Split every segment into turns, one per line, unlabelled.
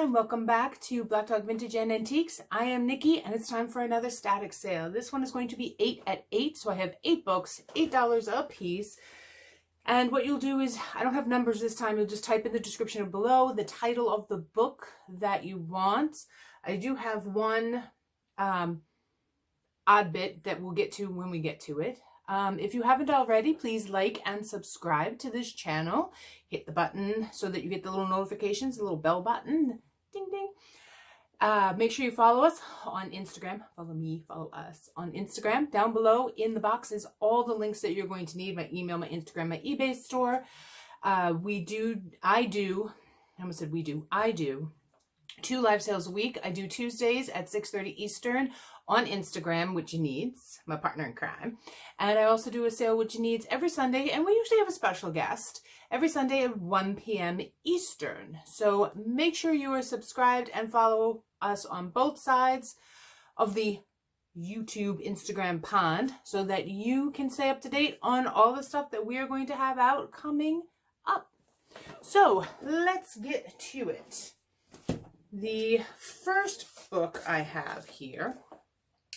and welcome back to Black Dog Vintage and Antiques. I am Nikki and it's time for another static sale. This one is going to be 8 at 8, so I have 8 books, $8 a piece. And what you'll do is, I don't have numbers this time, you'll just type in the description below the title of the book that you want. I do have one odd bit that we'll get to when we get to it. If you haven't already, please like and subscribe to this channel. Hit the button so that you get the little notifications, the little bell button. Ding, ding. Make sure you follow us on Instagram. Follow me, follow us on Instagram. Down below in the box is all the links that you're going to need. My email, my Instagram, my eBay store. I do 2 live sales a week. I do Tuesdays at 6:30 Eastern on Instagram, which needs my partner in crime. And I also do a sale which needs every Sunday, and we usually have a special guest every Sunday at 1 p.m. Eastern. So make sure you are subscribed and follow us on both sides of the YouTube, Instagram pond so that you can stay up to date on all the stuff that we are going to have out coming up. So let's get to it. The first book I have here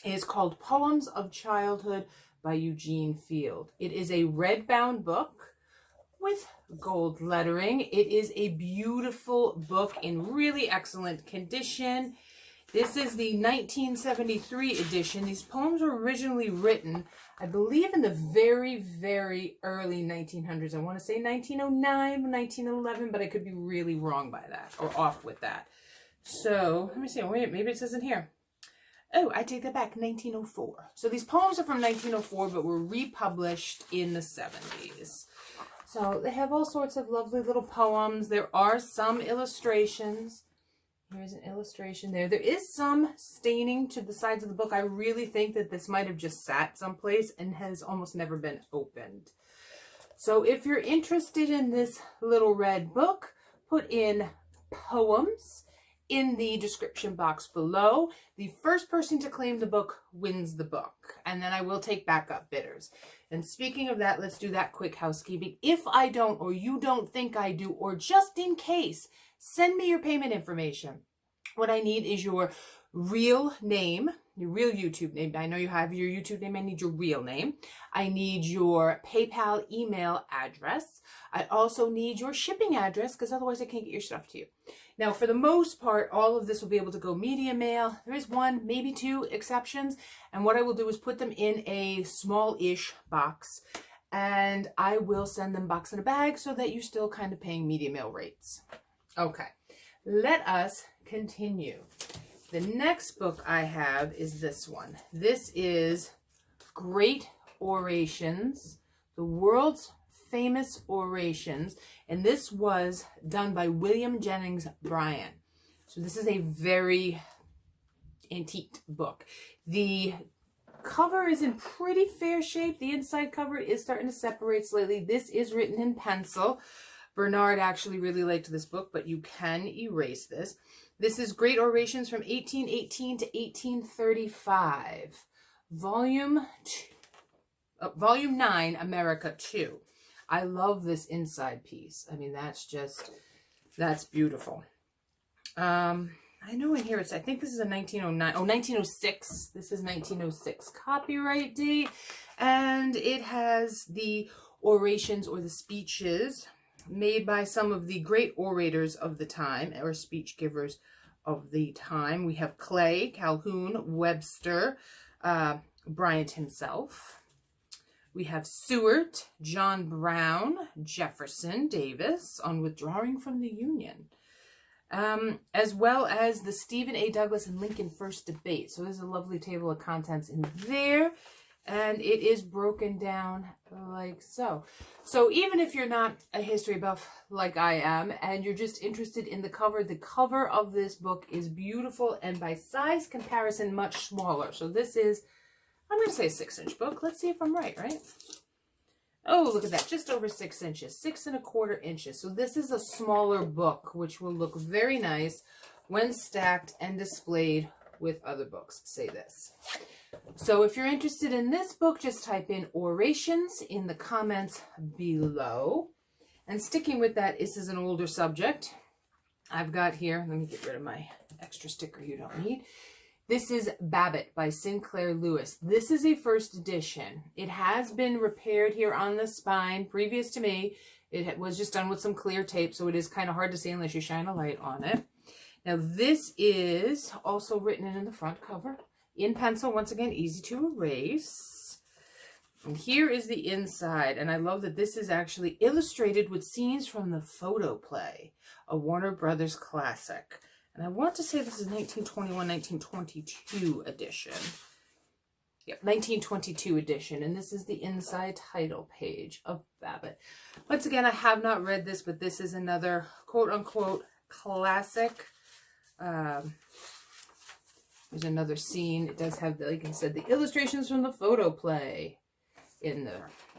is called Poems of Childhood by Eugene Field. It is a red-bound book with gold lettering. It is a beautiful book in really excellent condition. This is the 1973 edition. These poems were originally written, I believe, in the very, very early 1900s. I want to say 1909, 1911, but I could be really wrong by that or off with that. So, let me see. Wait, maybe it says in here. Oh, I take that back. 1904. So these poems are from 1904, but were republished in the 70s. So they have all sorts of lovely little poems. There are some illustrations. Here's an illustration there. There is some staining to the sides of the book. I really think that this might have just sat someplace and has almost never been opened. So if you're interested in this little red book, put in poems in the description box below. The first person to claim the book wins the book, and then I will take backup bidders. And speaking of that, let's do that quick housekeeping. If I don't, or you don't think I do, or just in case, send me your payment information. What I need is your real name, your real YouTube name. I know you have your YouTube name. I need your real name. I need your PayPal email address. I also need your shipping address because otherwise I can't get your stuff to you. Now, for the most part, all of this will be able to go media mail. There is 1, maybe 2 exceptions. And what I will do is put them in a small-ish box. And I will send them box in a bag so that you're still kind of paying media mail rates. Okay, let us continue. The next book I have is this one. This is Great Orations, the world's famous orations, and this was done by William Jennings Bryan. So this is a very antique book. The cover is in pretty fair shape. The inside cover is starting to separate slightly. This is written in pencil. Bernard actually really liked this book, but you can erase this. This is Great Orations from 1818 to 1835. Volume 9, America 2. I love this inside piece. I mean, that's beautiful. I know in here I think this is a 1906. This is 1906 copyright date. And it has the orations or the speeches made by some of the great orators of the time, or speech givers of the time. We have Clay, Calhoun, Webster, Bryant himself. We have Seward, John Brown, Jefferson Davis on withdrawing from the Union, as well as the Stephen A. Douglas and Lincoln First debate. So there's a lovely table of contents in there, and it is broken down like so. So even if you're not a history buff like I am, and you're just interested in the cover of this book is beautiful, and by size comparison, much smaller. So this is, I'm going to say a 6-inch book. Let's see if I'm right? Oh, look at that. Just over 6 inches. 6 1/4 inches. So this is a smaller book, which will look very nice when stacked and displayed with other books. Say this. So if you're interested in this book, just type in orations in the comments below. And sticking with that, this is an older subject. I've got here, let me get rid of my extra sticker you don't need. This is Babbitt by Sinclair Lewis. This is a first edition. It has been repaired here on the spine. Previous to me, it was just done with some clear tape, so it is kind of hard to see unless you shine a light on it. Now, this is also written in the front cover in pencil. Once again, easy to erase. And here is the inside, and I love that this is actually illustrated with scenes from the photoplay, a Warner Brothers classic. And I want to say this is 1921, 1922 edition. Yep, 1922 edition. And this is the inside title page of Babbitt. Once again, I have not read this, but this is another quote-unquote classic. There's another scene. It does have, like I said, the illustrations from the photoplay in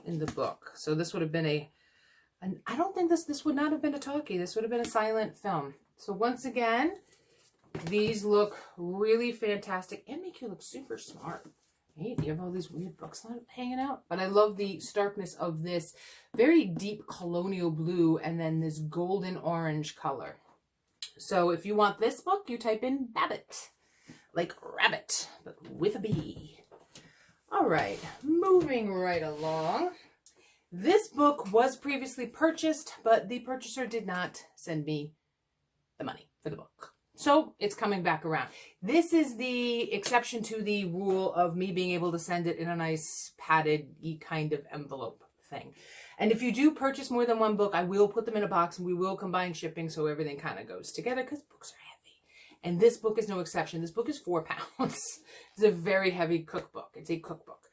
the book. So this would have been I don't think this would not have been a talkie. This would have been a silent film. So once again, these look really fantastic and make you look super smart. Hey, you have all these weird books hanging out. But I love the starkness of this very deep colonial blue and then this golden orange color. So if you want this book, you type in Babbitt, like rabbit, but with a B. All right, moving right along. This book was previously purchased, but the purchaser did not send me the money for the book. So it's coming back around. This is the exception to the rule of me being able to send it in a nice padded kind of envelope thing. And if you do purchase more than one book, I will put them in a box and we will combine shipping so everything kind of goes together because books are heavy. And this book is no exception. This book is 4 pounds. It's a very heavy cookbook. It's a cookbook.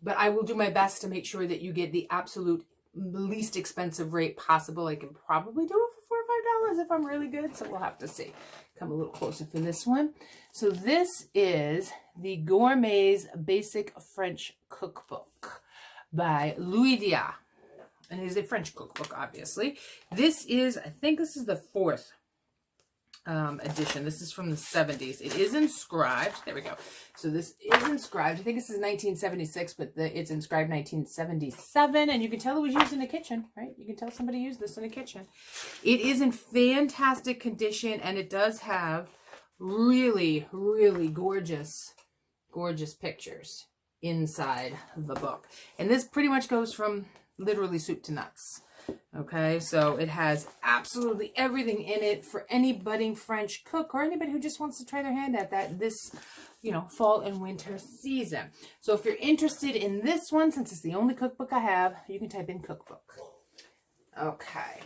But I will do my best to make sure that you get the absolute least expensive rate possible. I can probably do it for $4 or $5 if I'm really good. So we'll have to see. Come a little closer for this one. So this is the Gourmet's Basic French Cookbook by Louisia. And it is a French cookbook, obviously. This is, I think this is the 4th edition. This is from the 70s. It is inscribed. There we go. So this is inscribed. I think this is 1976, but it's inscribed 1977. And you can tell it was used in a kitchen, right? You can tell somebody used this in a kitchen. It is in fantastic condition, and it does have really, really gorgeous, gorgeous pictures inside the book. And this pretty much goes from literally soup to nuts. Okay, so it has absolutely everything in it for any budding French cook or anybody who just wants to try their hand at that this, fall and winter season. So if you're interested in this one, since it's the only cookbook I have, you can type in cookbook. Okay.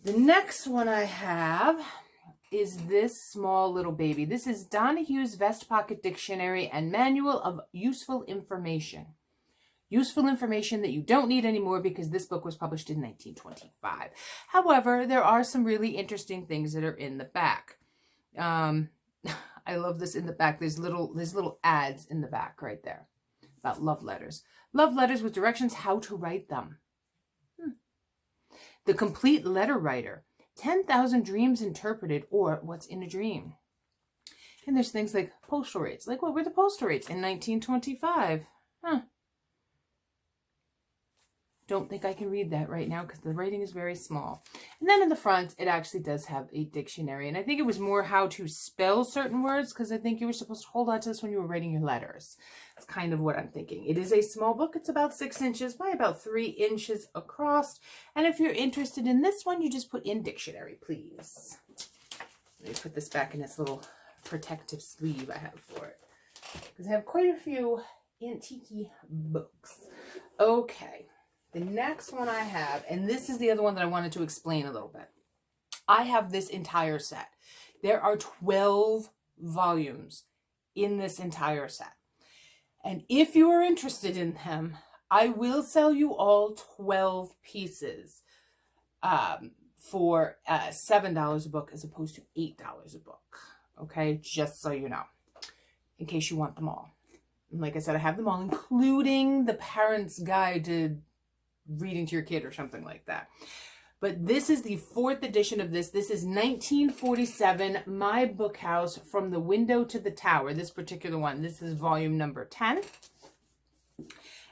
The next one I have is this small little baby. This is Donahue's Vest Pocket Dictionary and Manual of Useful Information. Useful information that you don't need anymore because this book was published in 1925. However, there are some really interesting things that are in the back. I love this in the back. There's little ads in the back right there about love letters. Love letters with directions how to write them. The Complete Letter Writer. 10,000 Dreams Interpreted, or What's in a Dream. And there's things like postal rates. Like, what were the postal rates in 1925? Don't think I can read that right now because the writing is very small. And then in the front, it actually does have a dictionary. And I think it was more how to spell certain words because I think you were supposed to hold on to this when you were writing your letters. That's kind of what I'm thinking. It is a small book. It's about 6 inches by about 3 inches across. And if you're interested in this one, you just put in dictionary, please. Let me put this back in its little protective sleeve I have for it, because I have quite a few antique books. Okay. The next one I have, and this is the other one that I wanted to explain a little bit. I have this entire set. There are 12 volumes in this entire set. And if you are interested in them, I will sell you all 12 pieces for $7 a book as opposed to $8 a book. Okay, just so you know, in case you want them all. And like I said, I have them all, including the Parent's Guide to Reading to Your Kid or something like that. But this is the 4th edition of this. This is 1947, My Book House, From the Window to the Tower. This particular one. This is volume number 10.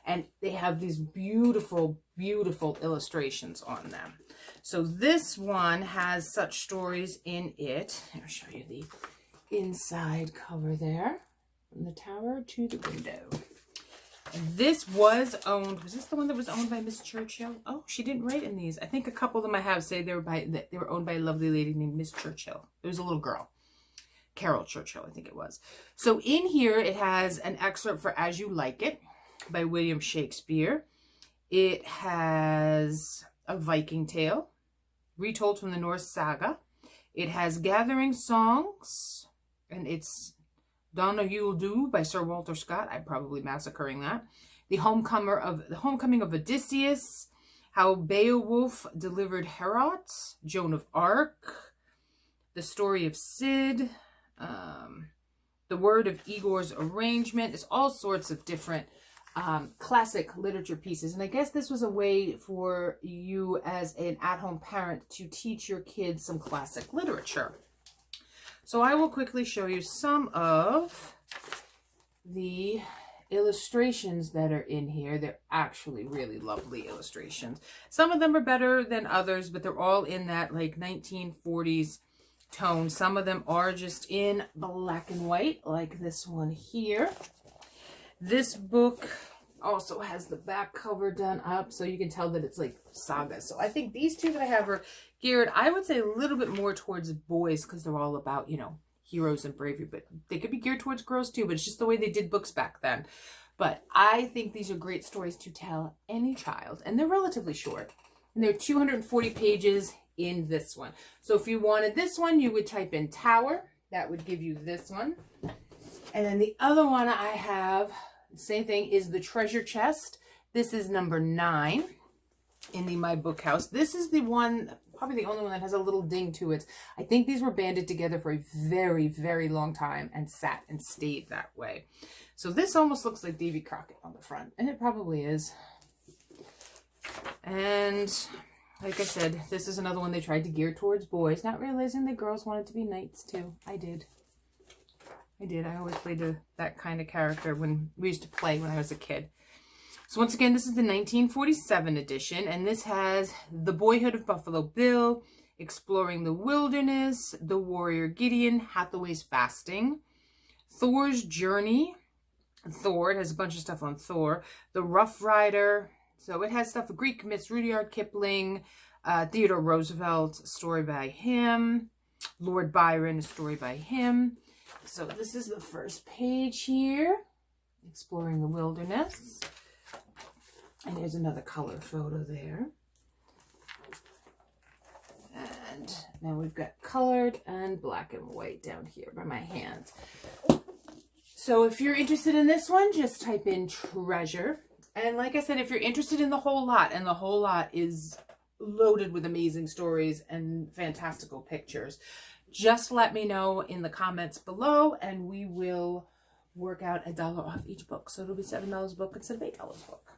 And they have these beautiful, beautiful illustrations on them. So this one has such stories in it. I'll show you the inside cover there. From the tower to the window. And this was this the one that was owned by Miss Churchill? Oh, she didn't write in these. I think a couple of them I have say they were owned by a lovely lady named Miss Churchill. It was a little girl. Carol Churchill, I think it was. So in here, it has an excerpt for As You Like It by William Shakespeare. It has a Viking tale, retold from the Norse saga. It has gathering songs, and it's Donna Yule Do by Sir Walter Scott. I'm probably massacring that. The Homecoming of Odysseus, How Beowulf Delivered Heorot, Joan of Arc, The Story of Sid, The Word of Igor's Arrangement. It's all sorts of different classic literature pieces. And I guess this was a way for you as an at-home parent to teach your kids some classic literature. So I will quickly show you some of the illustrations that are in here. They're actually really lovely illustrations. Some of them are better than others, but they're all in that like 1940s tone. Some of them are just in black and white, like this one here. This book also has the back cover done up, so you can tell that it's like saga. So I think these two that I have are geared, I would say, a little bit more towards boys because they're all about, you know, heroes and bravery, but they could be geared towards girls too, but it's just the way they did books back then. But I think these are great stories to tell any child, and they're relatively short. And they're 240 pages in this one. So if you wanted this one, you would type in Tower. That would give you this one. And then the other one I have, same thing, is the Treasure Chest. This is number 9 in the My Book House. This is the one, probably the only one that has a little ding to it. I think these were banded together for a very, very long time and sat and stayed that way. So this almost looks like Davy Crockett on the front, and it probably is. And like I said, this is another one they tried to gear towards boys, not realizing that girls wanted to be knights too. I did. I always played that kind of character when we used to play when I was a kid. So once again, this is the 1947 edition, and this has The Boyhood of Buffalo Bill, Exploring the Wilderness, The Warrior Gideon, Hathaway's Fasting, Thor's Journey. Thor, it has a bunch of stuff on Thor. The Rough Rider. So it has stuff, Greek myths, Rudyard Kipling, Theodore Roosevelt, a story by him. Lord Byron, a story by him. So this is the first page here, Exploring the Wilderness. And there's another color photo there. And now we've got colored and black and white down here by my hands. So if you're interested in this one, just type in Treasure. And like I said, if you're interested in the whole lot, and the whole lot is loaded with amazing stories and fantastical pictures, just let me know in the comments below, and we will work out $1 off each book. So it'll be $7 a book instead of $8 a book.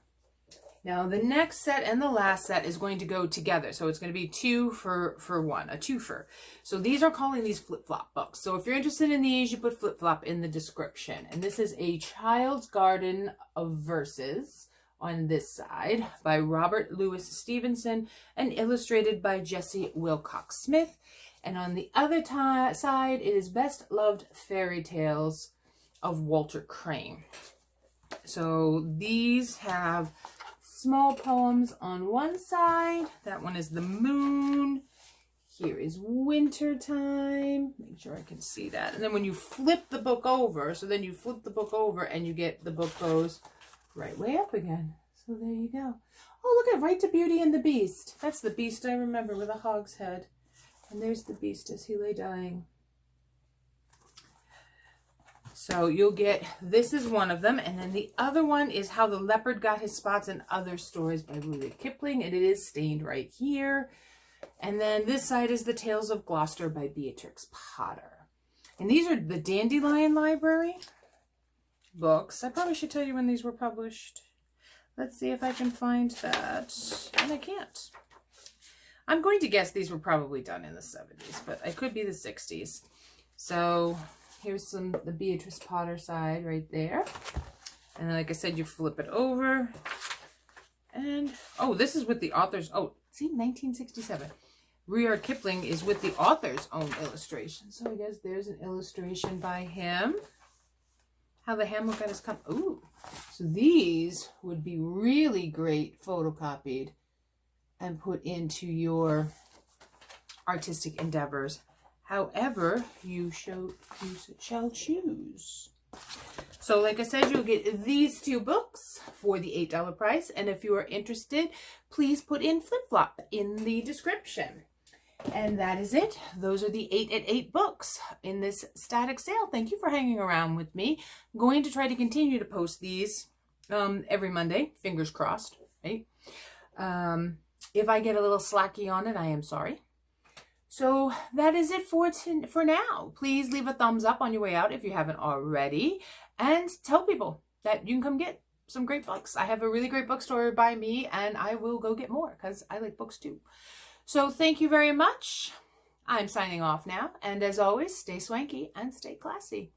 Now the next set and the last set is going to go together. So it's going to be 2 for 1, a twofer. So these are calling these flip-flop books. So if you're interested in these, you put flip-flop in the description. And this is A Child's Garden of Verses on this side by Robert Louis Stevenson and illustrated by Jessie Wilcox Smith. And on the other side, it is Best Loved Fairy Tales of Walter Crane. So these have small poems on one side. That one is The Moon. Here is Wintertime. Make sure I can see that. And then when you flip the book over, so then you flip the book over and you get the book goes right way up again. So there you go. Oh, look at Right to Beauty and the Beast. That's the beast I remember with a hog's head. And there's the beast as he lay dying. So you'll get, this is one of them. And then the other one is How the Leopard Got His Spots and Other Stories by Rudyard Kipling. And it is stained right here. And then this side is The Tales of Gloucester by Beatrix Potter. And these are the Dandelion Library books. I probably should tell you when these were published. Let's see if I can find that. And I can't. I'm going to guess these were probably done in the 70s, but I could be the 60s. So here's the Beatrice Potter side right there. And like I said, you flip it over. And, oh, this is with the author's, oh, See, 1967. Rudyard Kipling is with the author's own illustration. So I guess there's an illustration by him. How the Hamlet got his cup. Ooh. So these would be really great photocopied and put into your artistic endeavors. However, you shall choose. So like I said, you'll get these 2 books for the $8 price. And if you are interested, please put in flip-flop in the description. And that is it. Those are the 8 at 8 books in this static sale. Thank you for hanging around with me. I'm going to try to continue to post these every Monday. Fingers crossed, right? If I get a little slacky on it, I am sorry. So that is it for now. Please leave a thumbs up on your way out if you haven't already. And tell people that you can come get some great books. I have a really great bookstore by me, and I will go get more because I like books too. So thank you very much. I'm signing off now. And as always, stay swanky and stay classy.